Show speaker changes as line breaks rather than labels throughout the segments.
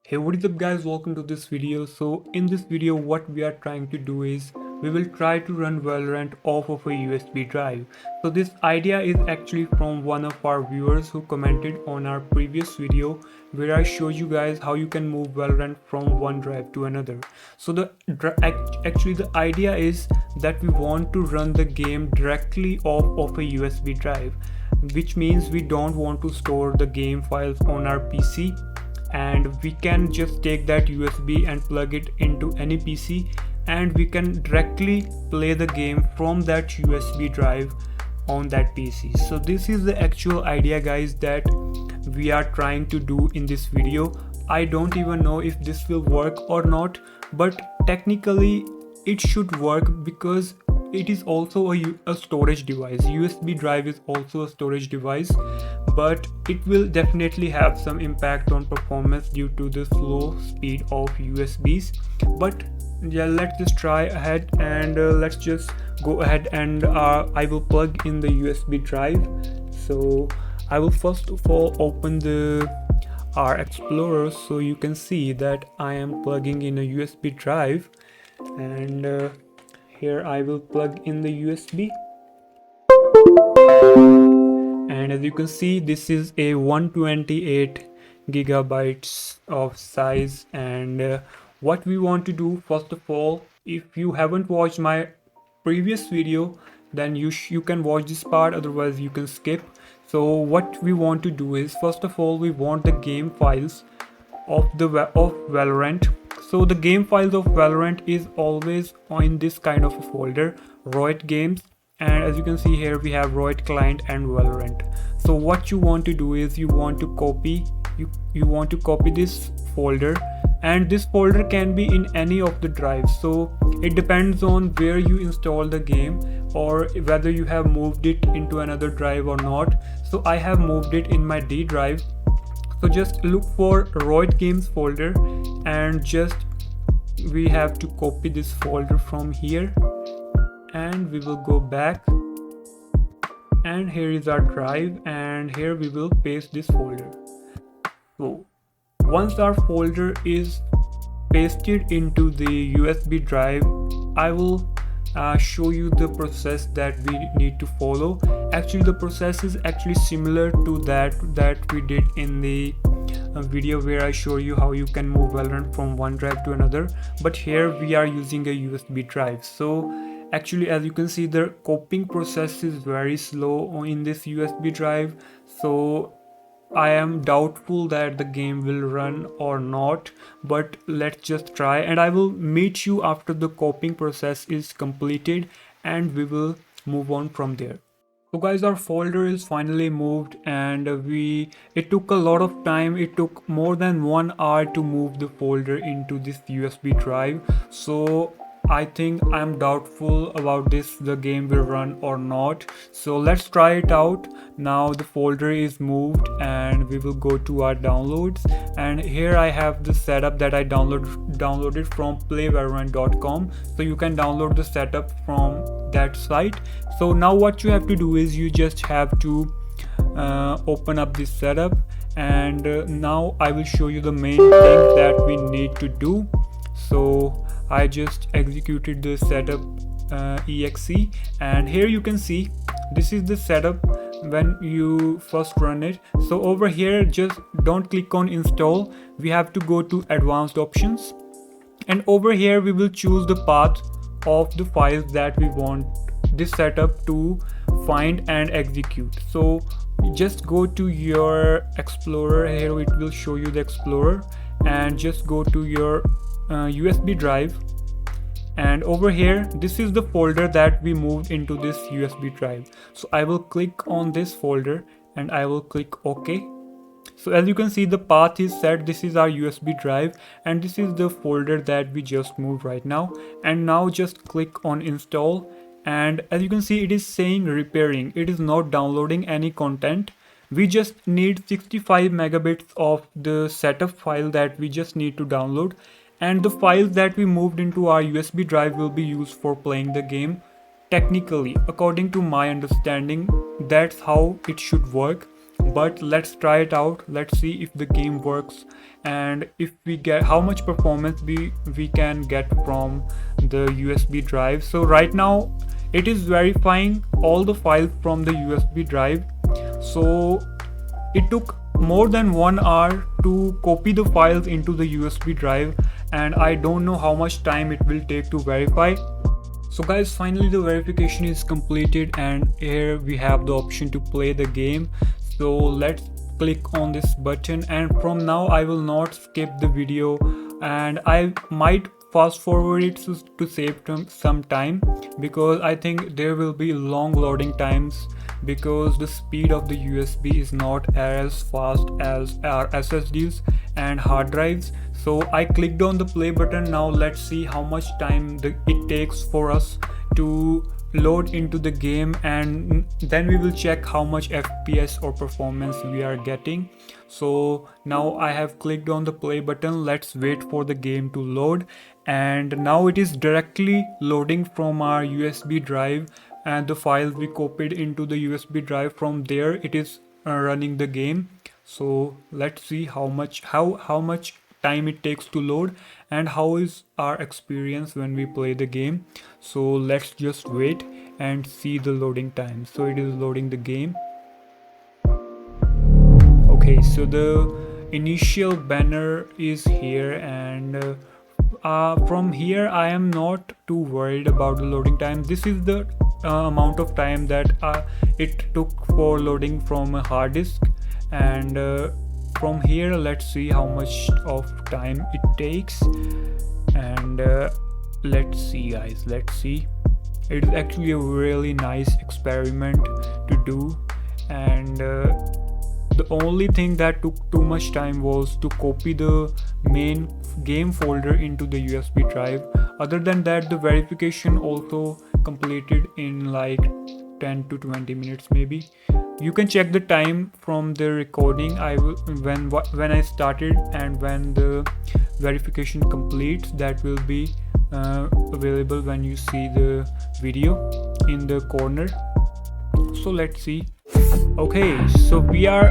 Hey, what is up guys, welcome to this video. So in this video what we are trying to do is we will try to run Valorant off of a USB drive. So this idea is actually from one of our viewers who commented on our previous video where I showed you guys how you can move Valorant from one drive to another. So actually the idea is that we want to run the game directly off of a USB drive, which means we don't want to store the game files on our PC, and we can just take that USB and plug it into any PC and we can directly play the game from that USB drive on that PC. So this is the actual idea guys that we are trying to do in this video. I don't even know if this will work or not, but technically it should work because it is also a storage device. USB drive is also a storage device, but it will definitely have some impact on performance due to the slow speed of USBs. But yeah, let's just try ahead and let's just go ahead and I will plug in the USB drive. So I will first of all open our Explorer so you can see that I am plugging in a USB drive, and here I will plug in the USB, and as you can see this is a 128 gigabytes of size. And what we want to do, first of all, if you haven't watched my previous video then you can watch this part, otherwise you can skip. So what we want to do is, first of all, we want the game files of Valorant. So the game files of Valorant is always in this kind of a folder, Roit games, and as you can see here we have Roit client and Valorant. So what you want to do is you want to copy this folder, and this folder can be in any of the drives. So it depends on where you install the game or whether you have moved it into another drive or not. So I have moved it in my D drive. So just look for Roit games folder and just we have to copy this folder from here, and we will go back, and here is our drive, and here we will paste this folder. So once our folder is pasted into the USB drive, I will show you the process that we need to follow. Actually the process is actually similar to that we did in the video where I show you how you can move Valorant from one drive to another, but here we are using a USB drive. So actually as you can see the copying process is very slow in this USB drive, so I am doubtful that the game will run or not, but let's just try, and I will meet you after the copying process is completed and we will move on from there. So guys, our folder is finally moved, and it took a lot of time. It took more than 1 hour to move the folder into this USB drive. So I think I'm doubtful about the game will run or not. So let's try it out. Now the folder is moved and we will go to our downloads, and here I have the setup that I downloaded from playvalorant.com. So you can download the setup from that site. So now what you have to do is you just have to open up this setup, and now I will show you the main things that we need to do. So I just executed the setup exe, and here you can see this is the setup when you first run it. So over here just don't click on install, we have to go to advanced options, and over here we will choose the path of the files that we want this setup to find and execute. So just go to your Explorer, here it will show you the Explorer, and just go to your USB drive, and over here this is the folder that we moved into this USB drive. So I will click on this folder and I will click OK. So as you can see the path is set, this is our USB drive and this is the folder that we just moved right now. And now just click on install, and as you can see it is saying repairing, it is not downloading any content. We just need 65 megabits of the setup file that we just need to download, and the files that we moved into our USB drive will be used for playing the game. Technically, according to my understanding, that's how it should work. but let's try it out. Let's see if the game works and if we get how much performance we can get from the USB drive. So right now it is verifying all the files from the USB drive. So it took more than 1 hour to copy the files into the USB drive, and I don't know how much time it will take to verify. So guys, finally the verification is completed, and here we have the option to play the game. So let's click on this button, and from now I will not skip the video, and I might fast forward it to save some time, because I think there will be long loading times because the speed of the USB is not as fast as our SSDs and hard drives. So I clicked on the play button. Now let's see how much time it takes for us to load into the game, and then we will check how much FPS or performance we are getting. So now I have clicked on the play button. Let's wait for the game to load, and now it is directly loading from our USB drive, and the files we copied into the USB drive, from there it is running the game. So let's see how much time it takes to load and how is our experience when we play the game. So let's just wait and see the loading time. So it is loading the game. Okay, so the initial banner is here, and from here I am not too worried about the loading time. This is the amount of time that it took for loading from a hard disk, and from here let's see how much of time it takes. And let's see guys, let's see. It is actually a really nice experiment to do, and the only thing that took too much time was to copy the main game folder into the USB drive. Other than that, the verification also completed in like 10 to 20 minutes maybe. You can check the time from the recording when I started, and when the verification completes, that will be available when you see the video in the corner. So let's see. Okay, so we are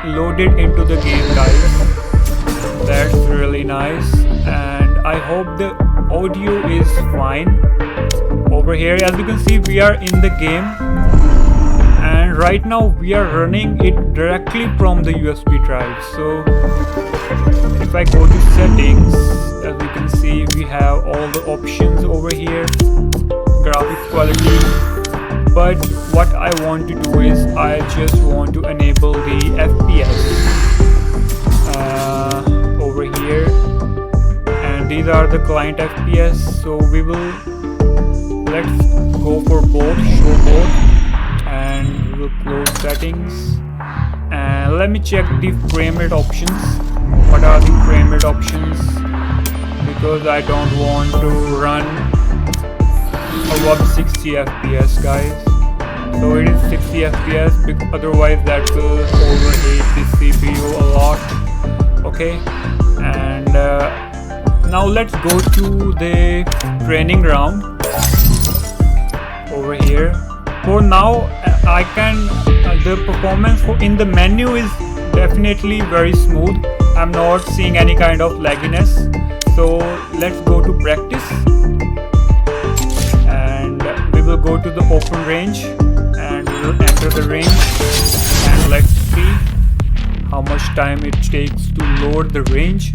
loaded into the game guys. That's really nice, and I hope the audio is fine. Over here, as you can see, we are in the game, and right now we are running it directly from the USB drive. So if I go to settings, as you can see, we have all the options over here, graphics quality. But what I want to do is I just want to enable the FPS over here, and these are the client FPS. So let's go for both, show both, and we will close settings, and let me check the frame rate options. What are the frame rate options? Because I don't want to run above 60 FPS guys. So it is 60 FPS, otherwise that will overheat the CPU a lot. Okay, and now let's go to the training round over here. For now I can the performance in the menu is definitely very smooth. I'm not seeing any kind of lagginess. So let's go to practice, and we will go to the open range, and we will enter the range, and let's see how much time it takes to load the range.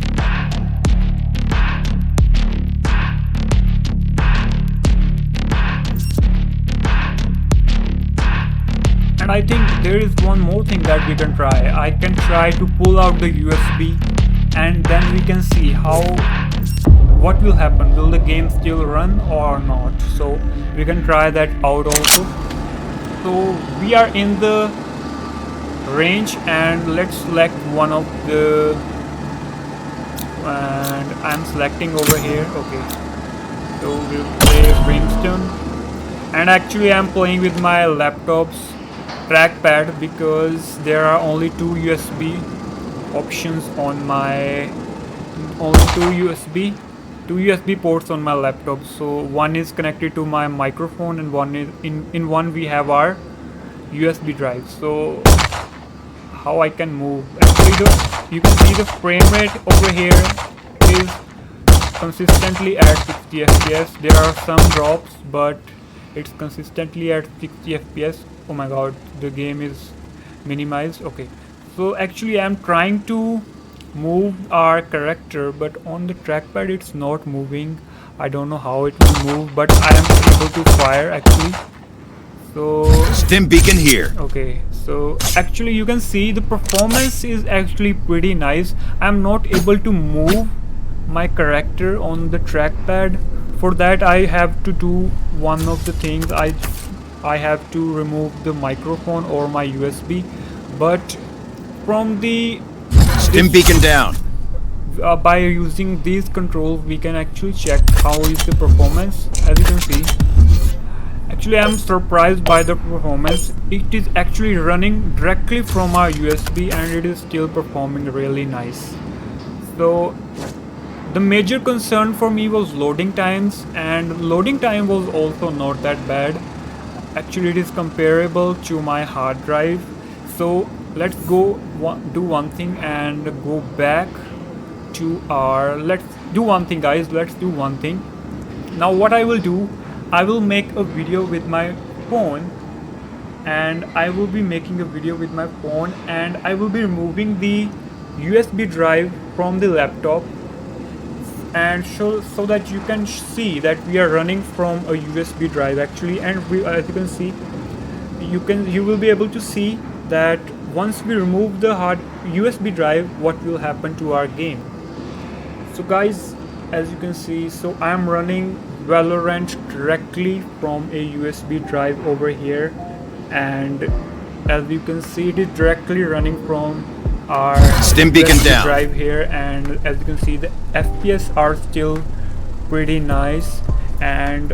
And I think there is one more thing that we can try. I can try to pull out the USB, and then we can see what will happen. Will the game still run or not? So we can try that out also. So we are in the range, and let's select one of the, and I'm selecting over here. Okay, so we'll play Brimstone, and actually I'm playing with my laptop's trackpad because there are only two USB options on my two USB ports on my laptop. So one is connected to my microphone, and one is in one we have our USB drive. So how I can move. Actually, you can see the frame rate over here is consistently at 60 fps. There are some drops, but it's consistently at 60 fps. Oh my god, the game is minimized. Okay, so actually I'm trying to move our character, but on the trackpad it's not moving. I don't know how it will move, but I am able to fire actually. So
Stim beacon here.
okay, so actually you can see the performance is actually pretty nice. I'm not able to move my character on the trackpad. For that I have to do one of the things. I have to remove the microphone or my USB, but from the
Stim beacon down.
by using these controls we can actually check how is the performance. As you can see, actually I'm surprised by the performance. It is actually running directly from our USB and it is still performing really nice. So the major concern for me was loading times, and loading time was also not that bad. Actually it is comparable to my hard drive. So let's go do one thing and go back to our, let's do one thing guys, let's do one thing. Now what I will do, I will make a video with my phone, and I will be making a video with my phone and I will be removing the USB drive from the laptop, and so that you can see that we are running from a USB drive actually. And as you can see, you will be able to see that once we remove the hard USB drive, what will happen to our game. So guys, as you can see, so I am running Valorant directly from a USB drive over here, and as you can see it is directly running from our
Stim beacon
USB
down.
drive here. And as you can see, the FPS are still pretty nice. And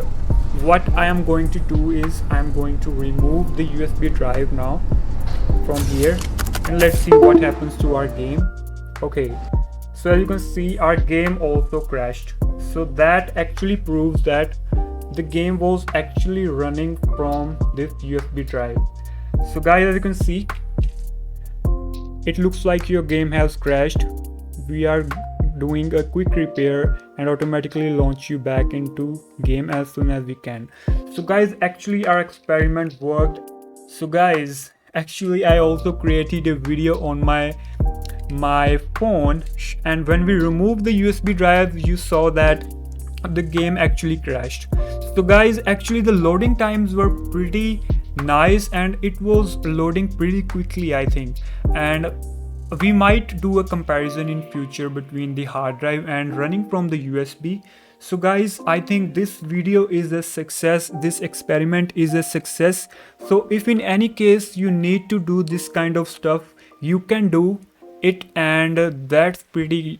what I am going to do is I am going to remove the USB drive now from here, and let's see what happens to our game. Okay, so as you can see, our game also crashed. So that actually proves that the game was actually running from this USB drive. So guys, as you can see, it looks like your game has crashed. We are doing a quick repair and automatically launch you back into game as soon as we can. So guys, actually our experiment worked. So guys, actually I also created a video on my phone, and when we removed the USB drive, you saw that the game actually crashed. So guys, actually the loading times were pretty nice and it was loading pretty quickly, I think. And we might do a comparison in future between the hard drive and running from the USB. So guys, I think this video is a success. This experiment is a success. So if in any case you need to do this kind of stuff, you can do it, and that's pretty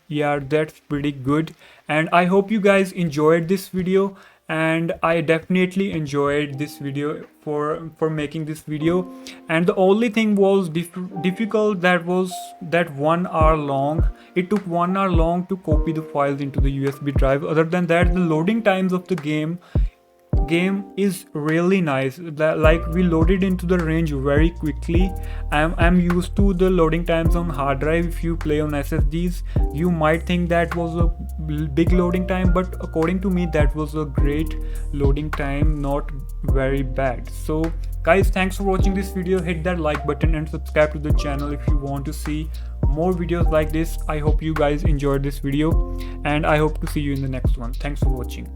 good. And I hope you guys enjoyed this video, and I definitely enjoyed this video for making this video. And the only thing was difficult, that was that 1 hour long. It took 1 hour long to copy the files into the USB drive. Other than that, the loading times of the game is really nice. That, like, we loaded into the range very quickly. I'm used to the loading times on hard drive. If you play on SSDs, you might think that was a big loading time, but according to me that was a great loading time, not very bad. So guys, thanks for watching this video. Hit that like button and subscribe to the channel if you want to see more videos like this. I hope you guys enjoyed this video, and I hope to see you in the next one. Thanks for watching.